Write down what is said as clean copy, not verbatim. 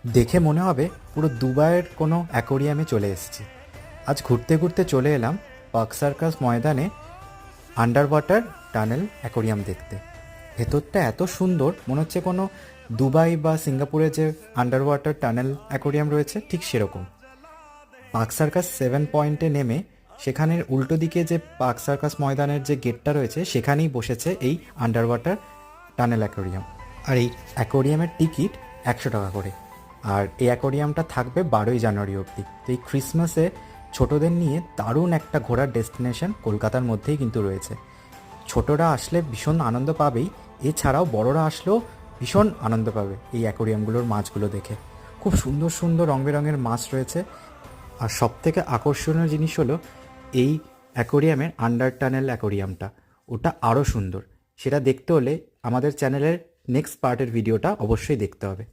দেখে মনে হবে পুরো দুবাইয়ের কোনো অ্যাকোরিয়ামে চলে এসেছি। আজ ঘুরতে ঘুরতে চলে এলাম পার্ক সার্কাস ময়দানে আন্ডার ওয়াটার টানেল অ্যাকোরিয়াম দেখতে। ভেতরটা এত সুন্দর, মনে হচ্ছে কোনো দুবাই বা সিঙ্গাপুরে যে আন্ডার ওয়াটার টানেল অ্যাকোরিয়াম রয়েছে ঠিক সেরকম। পার্ক সার্কাস 7 পয়েন্টে নেমে সেখানের উল্টো দিকে যে পার্ক সার্কাস ময়দানের যে গেটটা রয়েছে সেখানেই বসেছে এই আন্ডার ওয়াটার টানেল অ্যাকোরিয়াম। আর এই অ্যাকোরিয়ামের টিকিট 100 টাকা করে। আর এই অ্যাকোরিয়ামটা থাকবে 12ই জানুয়ারি অবধি। তো এই ক্রিসমাসে ছোটদের নিয়ে দারুণ একটা ঘোরার ডেস্টিনেশন কলকাতার মধ্যেই কিন্তু রয়েছে। ছোটরা আসলে ভীষণ আনন্দ পাবেই, এছাড়াও বড়রা আসলেও ভীষণ আনন্দ পাবে এই অ্যাকোরিয়ামগুলোর মাছগুলো দেখে। খুব সুন্দর সুন্দর রং বেরঙের মাছ রয়েছে। আর সবথেকে আকর্ষণীয় জিনিস হলো এই অ্যাকোরিয়ামের আন্ডার টানেল অ্যাকোরিয়ামটা, ওটা আরও সুন্দর। সেটা দেখতে হলে আমাদের চ্যানেলের নেক্সট পার্টের ভিডিওটা অবশ্যই দেখতে হবে।